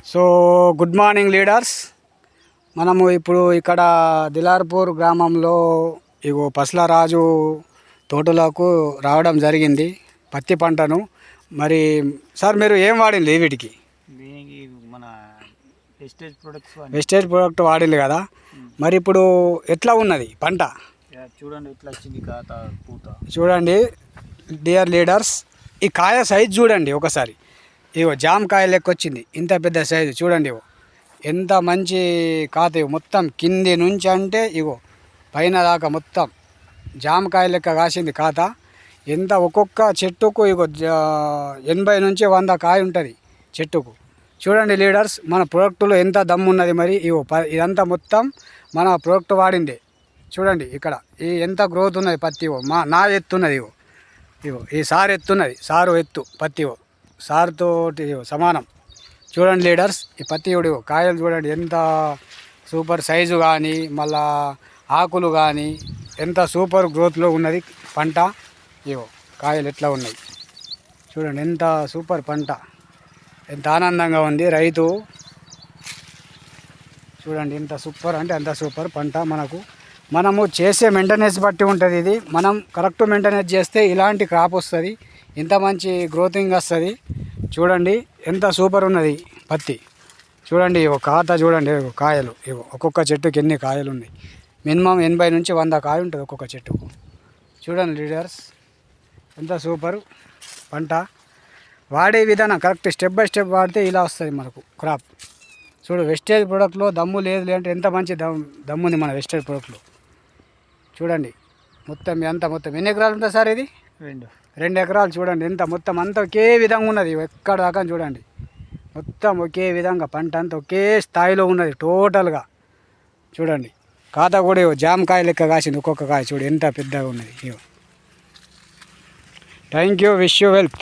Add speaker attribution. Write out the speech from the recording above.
Speaker 1: So good morning leaders. మనము ఇప్పుడు ఇక్కడ దిలార్పూర్ గ్రామంలో ఇగో పస్లరాజు తోటలకు రావడం జరిగింది పత్తి పంటను. మరి సార్ మీరు ఏం వాడింది వీటికి?
Speaker 2: దీనికి మన
Speaker 1: వెస్టేజ్ ప్రోడక్ట్ వాడింది కదా. మరి ఇప్పుడు ఎట్లా ఉన్నది పంట?
Speaker 2: చూడండి ఎట్లా వచ్చింది కాత పూత.
Speaker 1: చూడండి డియర్ లీడర్స్, ఈ కాయ సైజ్ చూడండి ఒకసారి. ఇగో జామకాయ లెక్క వచ్చింది, ఇంత పెద్ద సైజు చూడండి. ఇగో ఎంత మంచి కాత. ఇగో మొత్తం కింది నుంచి అంటే ఇగో పైన దాకా మొత్తం జామకాయ లెక్క కాసింది కాత. ఎంత ఒక్కొక్క చెట్టుకు ఇగో 80 నుంచి 100 కాయ ఉంటుంది చెట్టుకు. చూడండి లీడర్స్, మన ప్రోడక్ట్లో ఎంత దమ్ము ఉన్నది. మరి ఇగో ఇదంతా మొత్తం మన ప్రోడక్ట్ వాడిందే. చూడండి ఇక్కడ ఈ ఎంత గ్రోత్ ఉన్నది పత్తి. నా ఎత్తున్నది. ఇగో ఈ సారు ఎత్తున్నది, సారు ఎత్తు పత్తి సారుతో సమానం. చూడండి లీడర్స్, ఈ పత్తి కాయలు చూడండి ఎంత సూపర్ సైజు కానీ మళ్ళా ఆకులు కానీ ఎంత సూపర్ గ్రోత్లో ఉన్నది పంట. ఇగో కాయలు ఎట్లా ఉన్నాయి చూడండి, ఎంత సూపర్ పంట, ఎంత ఆనందంగా ఉంది రైతు. చూడండి ఎంత సూపర్ అంటే అంత సూపర్ పంట. మనము చేసే మెయింటెనెన్స్ బట్టి ఉంటుంది. ఇది మనం కరెక్ట్ మెయింటెనెన్స్ చేస్తే ఇలాంటి క్రాప్ వస్తుంది, ఇంత మంచి గ్రోతింగ్ వస్తుంది. చూడండి ఎంత సూపర్ ఉన్నది పత్తి. చూడండి ఒక కాత చూడండి, కాయలు ఇగో ఒక్కొక్క చెట్టుకి ఎన్ని కాయలు ఉన్నాయి. మినిమం 80 నుంచి 100 కాయ ఉంటుంది ఒక్కొక్క చెట్టుకు. చూడండి లీడర్స్ ఎంత సూపర్ పంట. వాడే విధానం కరెక్ట్ స్టెప్ బై స్టెప్ వాడితే ఇలా వస్తుంది మనకు క్రాప్. చూడు వెస్టేజ్ ప్రోడక్ట్లో దమ్ము లేదు అంటే ఎంత మంచి దమ్ము ఉంది మన వెస్టేజ్ ప్రోడక్ట్లో. చూడండి మొత్తం ఎన్ని ఎకరాలు ఉంటుంది సార్ ఇది? 2 ఎకరాలు. చూడండి ఎంత మొత్తం అంతా ఒకే విధంగా ఉన్నది. ఎక్కడ దాకా చూడండి మొత్తం ఒకే విధంగా పంట అంతా ఒకే స్థాయిలో ఉన్నది టోటల్గా. చూడండి కాత కూడా జామకాయ లెక్క కాసింది ఒక్కొక్క కాయ. చూడు ఎంత పెద్దగా ఉన్నది. Thank you, wish you wealth.